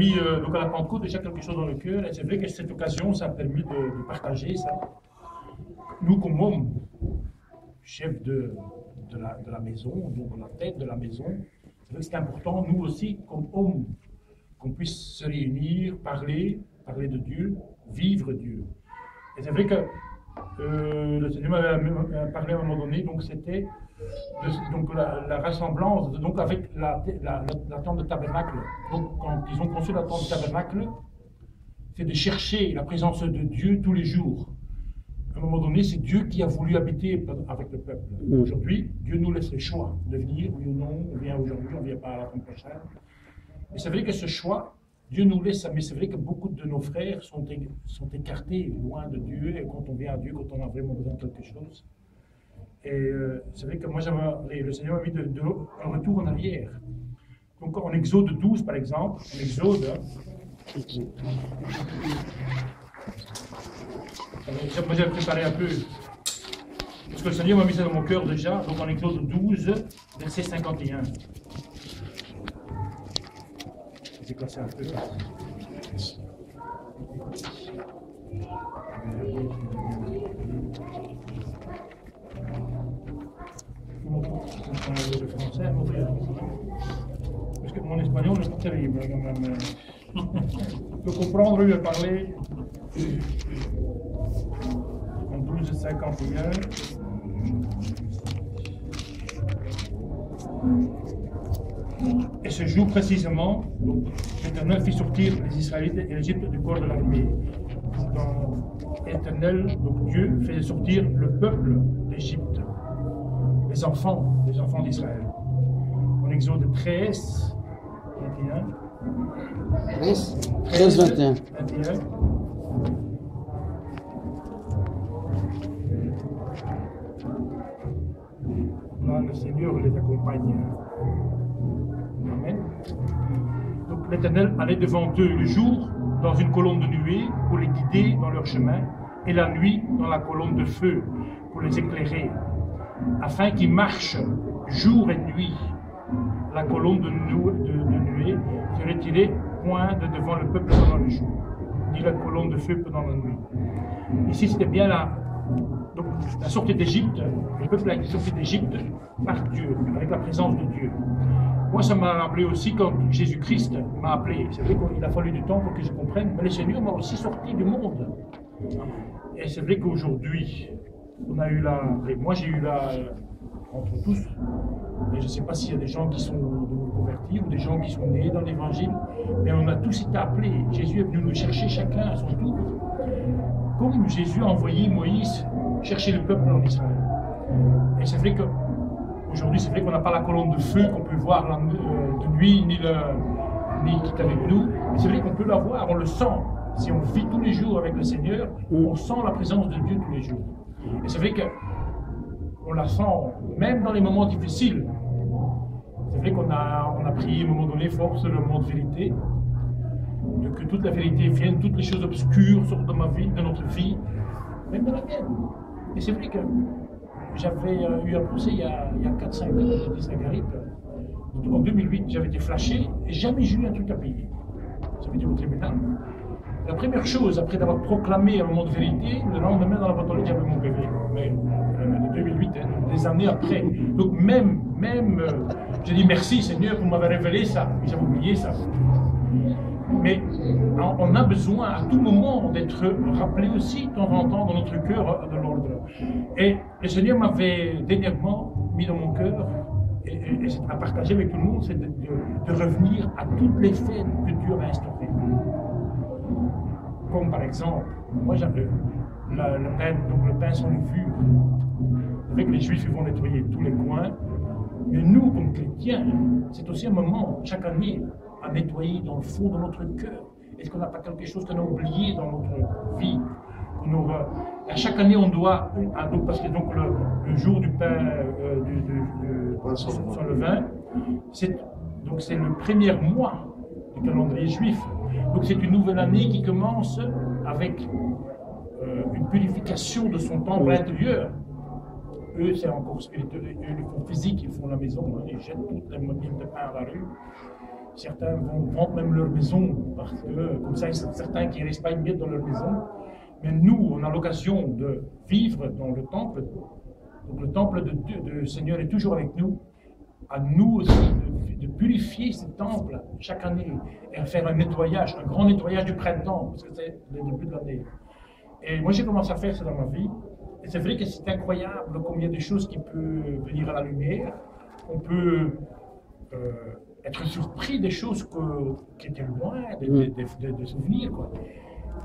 Oui, donc à la Pentecôte, déjà quelque chose dans le cœur, et c'est vrai que cette occasion, ça a permis de partager ça. Nous, comme hommes, chef de la maison, donc la tête de la maison, c'est vrai que c'est important, nous aussi, comme hommes, qu'on puisse se réunir, parler de Dieu, vivre Dieu. Et c'est vrai que le Seigneur m'avait parlé à un moment donné, donc c'était donc la ressemblance, donc avec la tente de tabernacle. Donc quand ils ont conçu la tente de tabernacle, c'est de chercher la présence de Dieu tous les jours. À un moment donné, c'est Dieu qui a voulu habiter avec le peuple. Aujourd'hui, Dieu nous laisse le choix de venir, oui ou non, on vient aujourd'hui, on ne vient pas à la semaine prochaine. Et c'est vrai que ce choix, Dieu nous laisse, mais c'est vrai que beaucoup de nos frères sont écartés loin de Dieu, et quand on vient à Dieu, quand on a vraiment besoin de quelque chose. Et c'est vrai que moi, le Seigneur m'a mis un retour en arrière. Donc en Exode 12, par exemple, en Exode, moi j'ai préparé un peu, parce que le Seigneur m'a mis ça dans mon cœur déjà, donc en Exode 12, verset 51. J'ai cassé un peu. Le français, parce que mon espagnol n'est pas terrible. Je peux comprendre, je vais parler en 12:51. Et ce jour précisément, l'Éternel fit sortir les Israélites et l'Égypte du corps de l'armée. L'Éternel, donc Dieu, faisait sortir le peuple d'Égypte, les enfants d'Israël. En Exode 13, 21. 13, 21. Là, le Seigneur les accompagne. Amen. Donc l'Éternel allait devant eux le jour dans une colonne de nuée pour les guider dans leur chemin, et la nuit dans la colonne de feu pour les éclairer, afin qu'ils marchent jour et nuit. La colonne de nuée se retirait point de devant le peuple pendant le jour, ni la colonne de feu pendant la nuit. Ici, c'était bien la sortie d'Égypte. Le peuple a été sorti d'Égypte par Dieu, avec la présence de Dieu. Moi, ça m'a rappelé aussi quand Jésus-Christ m'a appelé. C'est vrai qu'il a fallu du temps pour que je comprenne, mais le Seigneur m'a aussi sorti du monde. Et c'est vrai qu'aujourd'hui, moi j'ai eu entre tous, et je ne sais pas s'il y a des gens qui sont convertis ou des gens qui sont nés dans l'évangile, mais on a tous été appelés. Jésus est venu nous chercher chacun à son tour. Comme Jésus a envoyé Moïse chercher le peuple en Israël. Et c'est vrai qu'aujourd'hui, c'est vrai qu'on n'a pas la colonne de feu qu'on peut voir de nuit, ni qui est avec nous, mais c'est vrai qu'on peut la voir, on le sent. Si on vit tous les jours avec le Seigneur, on sent la présence de Dieu tous les jours. Et c'est vrai qu'on la sent, même dans les moments difficiles. C'est vrai qu'on a prié à un moment donné, force le mot de vérité, que toute la vérité vienne, toutes les choses obscures sortent de ma vie, de notre vie, même de la mienne. Et c'est vrai que j'avais eu un procès il y a 4-5 ans, j'ai dit ça à Garippe. En 2008, j'avais été flashé et jamais j'ai eu un truc à payer. J'avais été au tribunal. La première chose, après d'avoir proclamé un moment de vérité, le lendemain dans la boîte aux lettres, j'avais mon bébé. Mais de 2008, des années après. Donc même j'ai dit merci Seigneur pour m'avoir révélé ça. J'avais oublié ça. Mais on a besoin à tout moment d'être rappelé aussi de temps en temps dans notre cœur de l'ordre. Et le Seigneur m'avait dernièrement mis dans mon cœur, et c'est à partager avec tout le monde, c'est de revenir à toutes les fêtes que Dieu a instaurées. Comme par exemple, moi j'avais le pain sans levure. Avec les Juifs, ils vont nettoyer tous les coins. Mais nous, comme chrétiens, c'est aussi un moment, chaque année, à nettoyer dans le fond de notre cœur. Est-ce qu'on n'a pas quelque chose qu'on a oublié dans notre vie? À chaque année, on doit, parce que donc le jour du pain sans levain, c'est le premier mois du calendrier juif. Donc c'est une nouvelle année qui commence avec une purification de son temple intérieur. Eux, c'est encore spirituel, eux, ils font physique, ils font la maison, ils jettent toutes les mobiles de pain à la rue. Certains vont vendre même leur maison, parce que comme ça, certains qui restent pas bien dans leur maison. Mais nous, on a l'occasion de vivre dans le temple. Donc le temple de Dieu, le Seigneur est toujours avec nous. À nous aussi de purifier ce temple chaque année et à faire un nettoyage, un grand nettoyage du printemps, parce que c'est le début de l'année. Et moi, j'ai commencé à faire ça dans ma vie. Et c'est vrai que c'est incroyable combien de choses qui peuvent venir à la lumière. On peut être surpris des choses qui étaient loin, des souvenirs, quoi.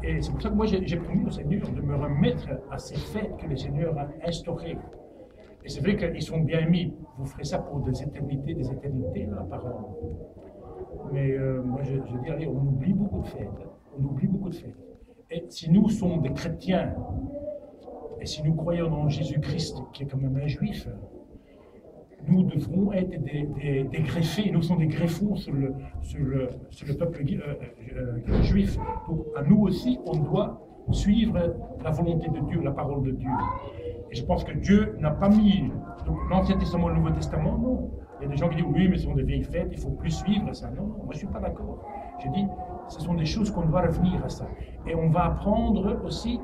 Et c'est pour ça que moi, j'ai promis au Seigneur de me remettre à ces fêtes que le Seigneur a instaurées. Et c'est vrai qu'ils sont bien mis. Vous ferez ça pour des éternités, là, apparemment. Mais moi, je dis, allez, on oublie beaucoup de fêtes. On oublie beaucoup de fêtes. Et si nous sommes des chrétiens, et si nous croyons en Jésus-Christ, qui est quand même un juif, nous devrons être des greffés. Nous sommes des greffons sur le peuple juif. Donc, à nous aussi, on doit suivre la volonté de Dieu, la parole de Dieu. Et je pense que Dieu n'a pas mis l'Ancien Testament et le Nouveau Testament, non. Il y a des gens qui disent oui, mais ce sont des vieilles fêtes, il ne faut plus suivre ça. Non, moi je ne suis pas d'accord. Je dis, ce sont des choses qu'on doit revenir à ça. Et on va apprendre aussi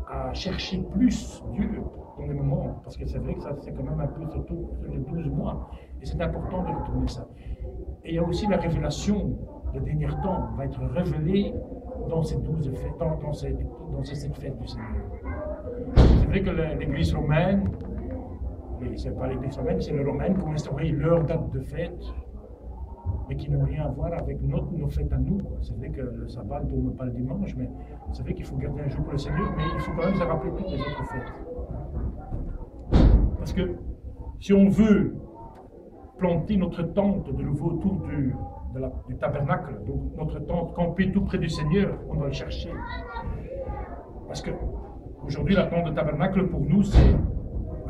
à chercher plus Dieu dans les moments, parce que c'est vrai que ça c'est quand même un peu surtout sur les 12 mois. Et c'est important de retourner ça. Et il y a aussi la révélation, le dernier temps va être révélé dans ces 12 fêtes, dans ces 7 fêtes du Seigneur. C'est vrai que l'Église romaine, ce n'est pas l'Église romaine, c'est les Romains qui ont instauré leur date de fête, mais qui n'ont rien à voir avec nos fêtes à nous. C'est vrai que le sabbat ne tombe pas le dimanche, mais c'est vrai qu'il faut garder un jour pour le Seigneur, mais il faut quand même se rappeler toutes les autres fêtes. Parce que si on veut planter notre tente de nouveau autour du tabernacle, donc notre tente campée tout près du Seigneur, on doit le chercher. Parce que aujourd'hui, la tente de tabernacle, pour nous, c'est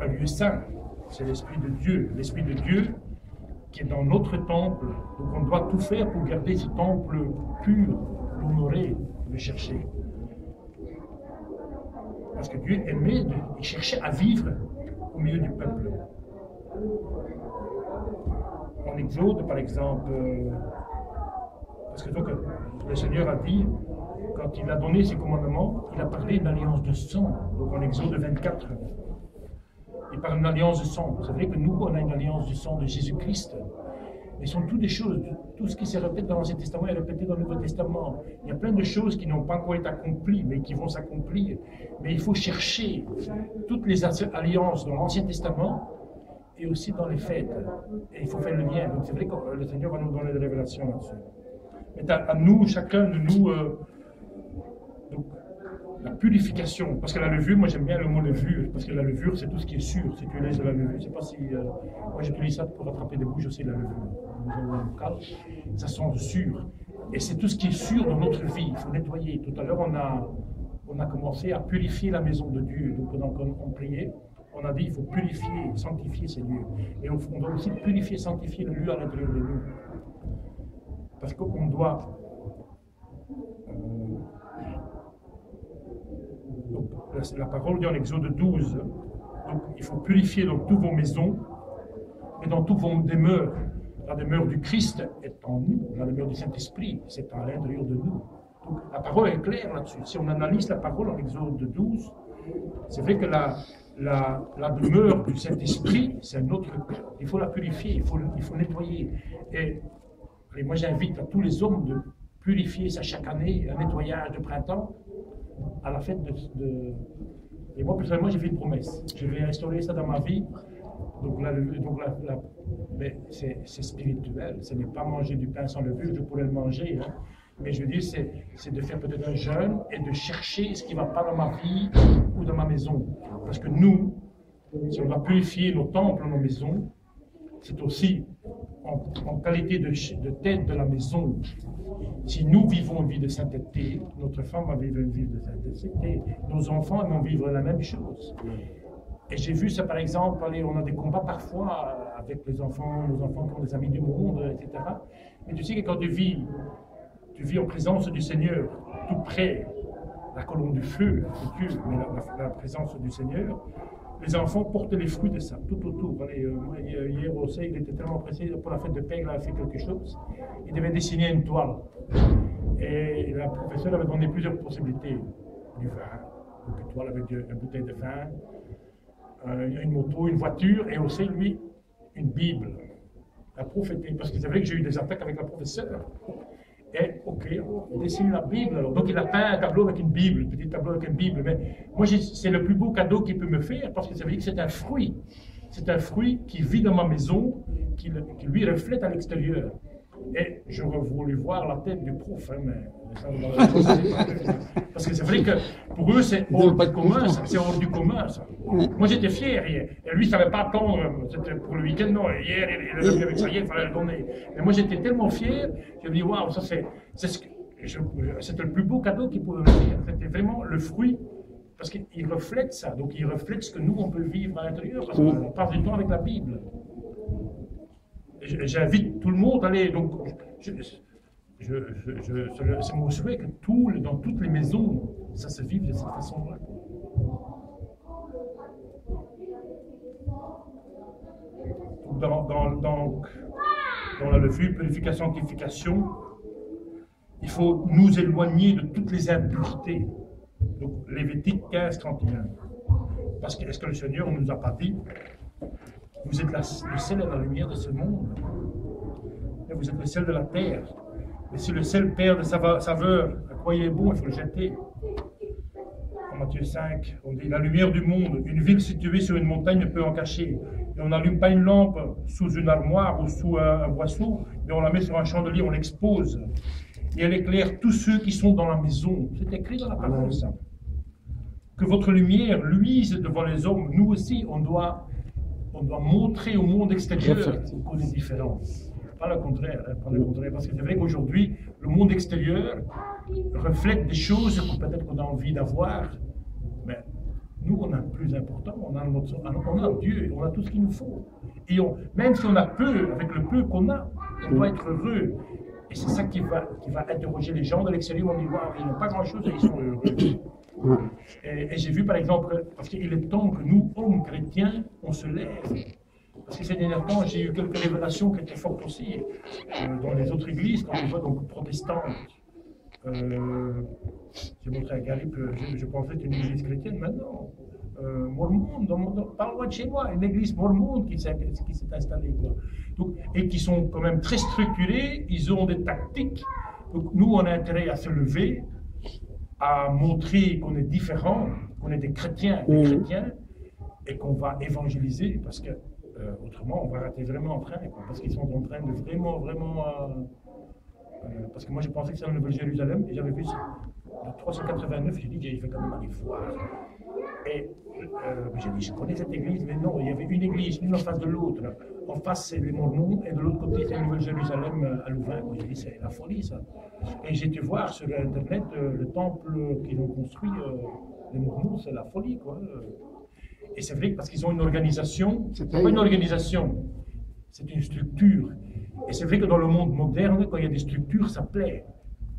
un lieu saint. C'est l'Esprit de Dieu. L'Esprit de Dieu qui est dans notre temple. Donc on doit tout faire pour garder ce temple pur, l'honorer, le chercher. Parce que Dieu aimait, il cherchait à vivre au milieu du peuple. En Exode, par exemple, parce que donc le Seigneur a dit, quand il a donné ses commandements, il a parlé d'alliance de sang. Donc en Exode 24, il parle d'une alliance de sang. C'est vrai que nous, on a une alliance du sang de Jésus-Christ. Mais ce sont toutes des choses, tout ce qui se répète dans l'Ancien Testament est répété dans le Nouveau Testament. Il y a plein de choses qui n'ont pas encore été accomplies, mais qui vont s'accomplir. Mais il faut chercher toutes les alliances dans l'Ancien Testament et aussi dans les fêtes. Et il faut faire le lien. Donc c'est vrai que le Seigneur va nous donner des révélations là-dessus. Mais à nous, chacun de nous, donc, la purification, parce que la levure, moi j'aime bien le mot levure, parce que la levure c'est tout ce qui est sûr, si tu laisses de la levure, je ne sais pas si, moi j'utilise ça pour attraper des bouches aussi, la levure, ça sent sûr, et c'est tout ce qui est sûr dans notre vie, il faut nettoyer. Tout à l'heure on a commencé à purifier la maison de Dieu, donc pendant qu'on priait, on a dit il faut purifier, sanctifier ces lieux, et on doit aussi purifier, sanctifier le lieu à l'intérieur de nous, parce qu'on doit... Donc, la parole dit en Exode 12, donc il faut purifier dans toutes vos maisons et dans toutes vos demeures. La demeure du Christ est en nous, la demeure du Saint-Esprit, c'est à l'intérieur de nous. Donc la parole est claire là-dessus. Si on analyse la parole en Exode 12, c'est vrai que la demeure du Saint-Esprit, c'est notre cœur. Il faut la purifier, il faut nettoyer. Et moi j'invite à tous les hommes de purifier ça chaque année, un nettoyage de printemps, à la fête Et moi, personnellement, j'ai fait une promesse. Je vais instaurer ça dans ma vie. Mais c'est spirituel. Ce n'est pas manger du pain sans levure, je pourrais le manger. Hein. Mais je veux dire, c'est de faire peut-être un jeûne et de chercher ce qui ne va pas dans ma vie ou dans ma maison. Parce que nous, si on va purifier nos temples, nos maisons, c'est aussi en qualité de tête de la maison. Si nous vivons une vie de sainteté, notre femme va vivre une vie de sainteté, nos enfants vont vivre la même chose. Et j'ai vu ça par exemple, on a des combats parfois avec les enfants, nos enfants qui ont des amis du monde, etc. Mais tu sais que quand tu vis en présence du Seigneur, tout près, la colonne du feu, c'est Dieu, mais la présence du Seigneur, les enfants portaient les fruits de ça, tout autour. Allez, moi, hier aussi, il était tellement pressé pour la fête de Pâques, il avait fait quelque chose. Il devait dessiner une toile. Et la professeure avait donné plusieurs possibilités. Du vin, une toile avec une bouteille de vin, une moto, une voiture, et aussi, lui, une Bible. La prof était, parce que c'est vrai que j'ai eu des attaques avec la professeure. Et, ok, on dessine la Bible. Alors. Donc, il a peint un tableau avec une Bible, un petit tableau avec une Bible. Mais moi, c'est le plus beau cadeau qu'il peut me faire, parce que ça veut dire que c'est un fruit. C'est un fruit qui vit dans ma maison, qui lui reflète à l'extérieur. Et j'aurais voulu voir la tête du prof, hein, mais parce que c'est vrai que pour eux, c'est hors du commun, c'est hors du commun, ça. Moi, j'étais fier hier. Et lui, il ne savait pas attendre, c'était pour le week-end, non. Hier, il avait vu avec ça, hier, il fallait le donner. Mais moi, j'étais tellement fier, je me dis, waouh, ça, c'était le plus beau cadeau qu'il pouvait me faire. C'était vraiment le fruit, parce qu'il reflète ça. Donc, il reflète ce que nous, on peut vivre à l'intérieur, parce qu'on passe du temps avec la Bible. J'invite tout le monde à aller. Donc, c'est mon souhait que dans toutes les maisons, ça se vive de cette façon-là. Dans la levure, purification, sanctification, il faut nous éloigner de toutes les impuretés. Donc, Lévitique 15, 31. Parce que, est-ce que le Seigneur ne nous a pas dit? Vous êtes le sel et la lumière de ce monde. Et vous êtes le sel de la terre. Mais si le sel perd de saveur, à quoi il est bon, il faut le jeter. En Matthieu 5, on dit, la lumière du monde, une ville située sur une montagne ne peut en cacher. Et on n'allume pas une lampe sous une armoire ou sous un boisseau, mais on la met sur un chandelier, on l'expose. Et elle éclaire tous ceux qui sont dans la maison. C'est écrit dans la parole, ça. Que votre lumière luise devant les hommes. Nous aussi, on doit montrer au monde extérieur qu'on est différent. Pas le contraire, hein, pas le contraire, parce que c'est vrai qu'aujourd'hui, le monde extérieur reflète des choses que peut-être qu'on a envie d'avoir, mais nous, on a le plus important, on a Dieu, on a tout ce qu'il nous faut. Et même si on a peu, avec le peu qu'on a, on doit être heureux. Et c'est ça qui va interroger les gens de l'extérieur, on dit, waouh, ils n'ont pas grand-chose et ils sont heureux. Et j'ai vu par exemple, parce qu'il est temps que nous, hommes chrétiens, on se lève. Parce que ces derniers temps, j'ai eu quelques révélations qui étaient fortes aussi dans les autres églises, quand on voit donc protestantes. J'ai montré à Gary que je pensais être une église chrétienne, maintenant. Mormone, pas loin de chez moi, une église mormone qui s'est installée. Quoi. Donc, et qui sont quand même très structurés, ils ont des tactiques. Donc nous, on a intérêt à se lever, à montrer qu'on est différent, qu'on est des chrétiens, et qu'on va évangéliser, parce que autrement, on va rater vraiment en train, quoi, parce qu'ils sont en train de vraiment... parce que moi, je pensais que c'était la Nouvelle-Jérusalem, et j'avais vu le 389, j'ai dit qu'il fallait quand même aller voir. Et j'ai dit, je connais cette église, mais non, il y avait une église, l'une en face de l'autre. En face, c'est les Mormons, et de l'autre côté, c'est la Nouvelle-Jérusalem à Louvain. J'ai dit, c'est la folie, ça. Et j'ai été voir sur Internet le temple qu'ils ont construit, les Mormons, c'est la folie, quoi. Et c'est vrai que parce qu'ils ont une organisation, c'est pas une organisation, c'est une structure. Et c'est vrai que dans le monde moderne, quand il y a des structures, ça plaît.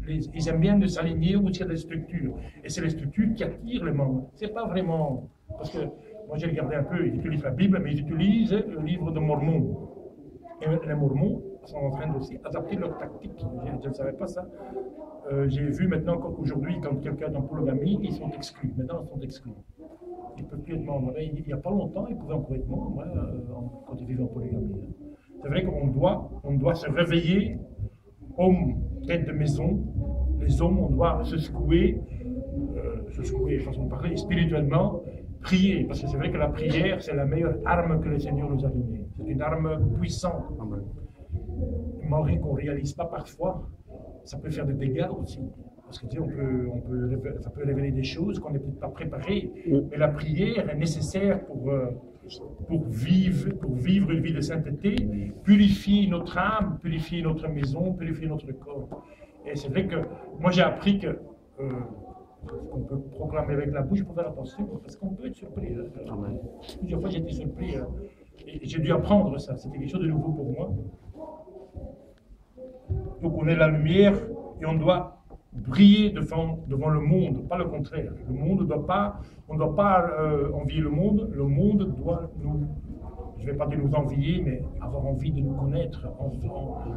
Ils aiment bien de s'aligner où il y a des structures. Et c'est les structures qui attirent les membres. C'est pas vraiment... Parce que moi j'ai regardé un peu, ils utilisent la Bible, mais ils utilisent le livre de Mormon. Et les Mormons sont en train aussi d'adapter leur tactique. Je ne savais pas ça. J'ai vu maintenant qu'aujourd'hui, quand quelqu'un est en polygamie, ils sont exclus. Maintenant, ils sont exclus. Ils ne peuvent plus être membres. Il n'y a pas longtemps, ils pouvaient encore être membres quand ils vivaient en polygamie. C'est vrai qu'on doit se réveiller, hommes, tête de maison. Les hommes, on doit se secouer, façon de parler, spirituellement, prier. Parce que c'est vrai que la prière, c'est la meilleure arme que le Seigneur nous a donnée. C'est une arme puissante. Malgré qu'on ne réalise pas parfois, ça peut faire des dégâts aussi. Parce que tu sais, ça peut révéler des choses qu'on n'est peut-être pas préparé. Mais la prière est nécessaire pour vivre une vie de sainteté, purifier notre âme, purifier notre maison, purifier notre corps. Et c'est vrai que moi j'ai appris que on peut proclamer avec la bouche, il faut faire attention, parce qu'on peut être surpris. Plusieurs fois j'ai été surpris et j'ai dû apprendre ça, c'était quelque chose de nouveau pour moi. Donc on est la lumière et on doit briller devant le monde, pas le contraire. Le monde ne doit pas, on ne doit pas envier le monde doit nous, je ne vais pas dire nous envier, mais avoir envie de nous connaître,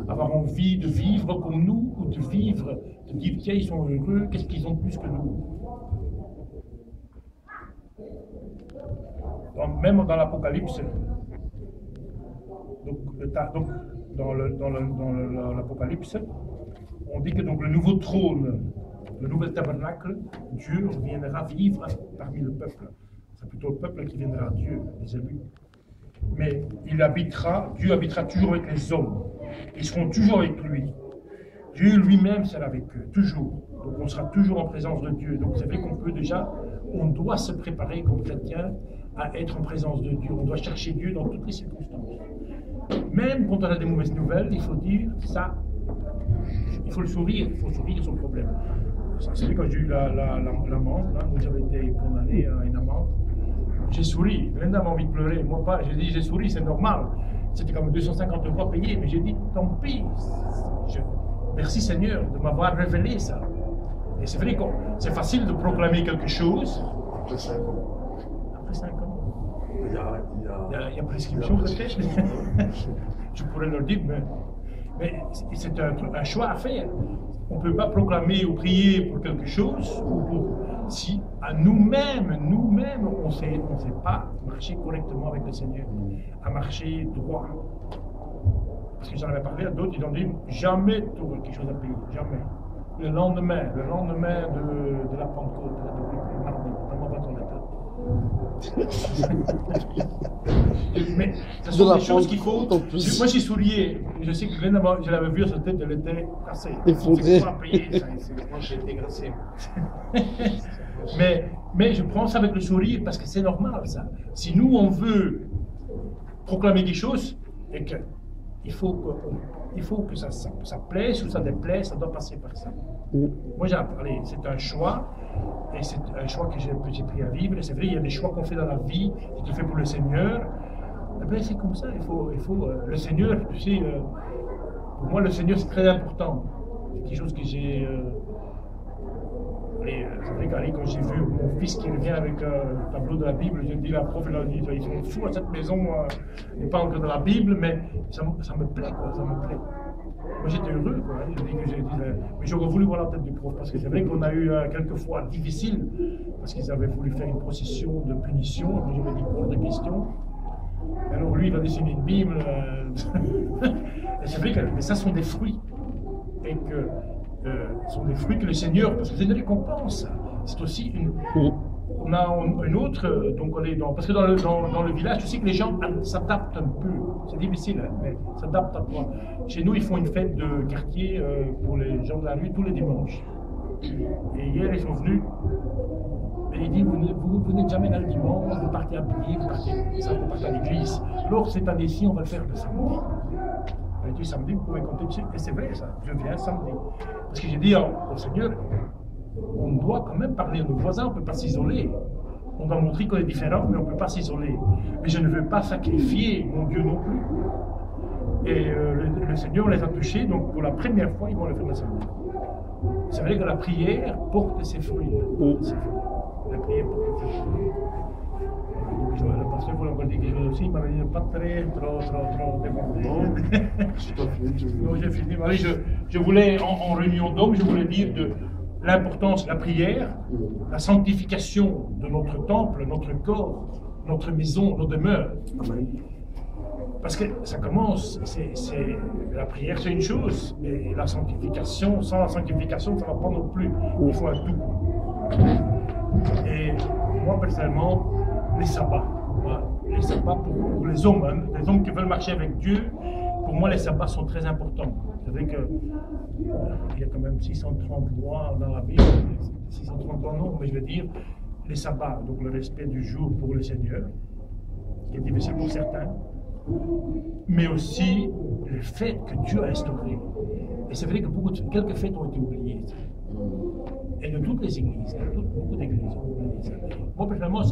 avoir envie de vivre comme nous, ou de vivre, de dire tiens, ils sont heureux, qu'est-ce qu'ils ont de plus que nous. Même dans l'Apocalypse, donc, dans l'Apocalypse, on dit que donc le nouveau trône, le nouvel tabernacle, Dieu viendra vivre parmi le peuple. C'est plutôt le peuple qui viendra à Dieu, les élus. Mais Dieu habitera toujours avec les hommes. Ils seront toujours avec lui. Dieu lui-même sera avec eux, toujours. Donc on sera toujours en présence de Dieu. Donc c'est vrai qu'on peut déjà, on doit se préparer comme chrétien à être en présence de Dieu. On doit chercher Dieu dans toutes les circonstances. Même quand on a des mauvaises nouvelles, il faut dire ça. Il faut le sourire, il faut sourire sur le problème. C'est vrai quand j'ai eu l'amende, là, où j'avais été condamné à une amende, j'ai souri. Linda m'a envie de pleurer, moi pas. J'ai dit j'ai souri, c'est normal. C'était comme 250 € payés, mais j'ai dit tant pis. Merci Seigneur de m'avoir révélé ça. Et c'est vrai que c'est facile de proclamer quelque chose. Après 5 ans. Après 5 ans. Il y a prescription peut-être. Je pourrais leur dire, mais c'est un choix à faire. On ne peut pas proclamer ou prier pour quelque chose si à nous-mêmes, on ne sait pas marcher correctement avec le Seigneur, à marcher droit. Parce que j'en avais parlé à d'autres, ils ont dit jamais tu auras quelque chose à payer, jamais. Le lendemain de la Pentecôte, le mardi, dans mon bâton mais ce sont des choses qu'il faut. Moi j'ai sourié, je sais que je l'avais vu à sa tête, elle était cassée. Effondrée. Moi j'ai été grassé. mais je prends ça avec le sourire parce que c'est normal ça. Si nous on veut proclamer des choses et que il faut que ça plaise ou ça déplaise, ça doit passer par ça. Moi, c'est un choix, et c'est un choix que j'ai pris à vivre. Et c'est vrai, il y a des choix qu'on fait dans la vie, qui te fait pour le Seigneur. Et bien, c'est comme ça, il faut le Seigneur, tu sais, pour moi, le Seigneur, c'est très important. C'est quelque chose que j'ai... c'est vrai quand j'ai vu mon fils qui revient avec un tableau de la Bible, j'ai dit la prof, elle a dit, ils sont fous à cette maison, il parle que de la Bible, mais ça me plaît, quoi, ça me plaît. Moi j'étais heureux, quoi, mais j'aurais voulu voir la tête du prof, parce que c'est vrai qu'on a eu quelques fois difficiles, parce qu'ils avaient voulu faire une procession de punition, moi j'avais dit hors de question. Alors lui il va dessiner une Bible, et c'est vrai que mais ça sont des fruits, et que sont des fruits que le Seigneur, parce que c'est une récompense, c'est aussi une... On a une autre, donc on est parce que dans le village, tu sais que les gens s'adaptent un peu, c'est difficile, hein, mais s'adaptent à toi. Chez nous, ils font une fête de quartier pour les gens de la rue tous les dimanches. Et hier, ils sont venus, et ils disent, vous n'êtes jamais là le dimanche, vous partez à pied, vous partez à l'église. Alors cette année-ci, on va le faire le samedi. Du samedi, vous pouvez compter dessus. Et c'est vrai ça, je viens samedi. Parce que j'ai dit au Seigneur, on doit quand même parler à nos voisins, on ne peut pas s'isoler. On doit montrer qu'on est différent, mais on ne peut pas s'isoler. Mais je ne veux pas sacrifier mon Dieu non plus. Et le Seigneur les a touchés, donc pour la première fois, ils vont le faire le samedi. C'est vrai que la prière porte ses fruits. La prière porte ses fruits. Le pasteur voulait encore dire quelque chose aussi, il m'avait dit pas trop débordé. Non, j'ai fini. Allez, je voulais, en réunion d'hommes, je voulais dire de l'importance de la prière, la sanctification de notre temple, notre corps, notre maison, nos demeures. Parce que ça commence, la prière c'est une chose, mais la sanctification, sans la sanctification, ça ne va pas non plus. Il faut un tout. Et moi personnellement, les sabbats pour les hommes, hein, les hommes qui veulent marcher avec Dieu, pour moi les sabbats sont très importants. C'est vrai qu'il y a quand même 630 lois dans la Bible, 630 lois non, mais je veux dire les sabbats, donc le respect du jour pour le Seigneur, qui est difficile pour certains, mais aussi les fêtes que Dieu a instaurées. Et c'est vrai que quelques fêtes ont été oubliées. Et de toutes les églises, beaucoup d'églises ont oublié ça. Moi, personnellement,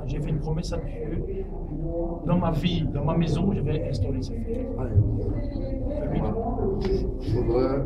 j'ai fait une promesse à Dieu. Dans ma vie, dans ma maison, je vais instaurer cette fête. Je voudrais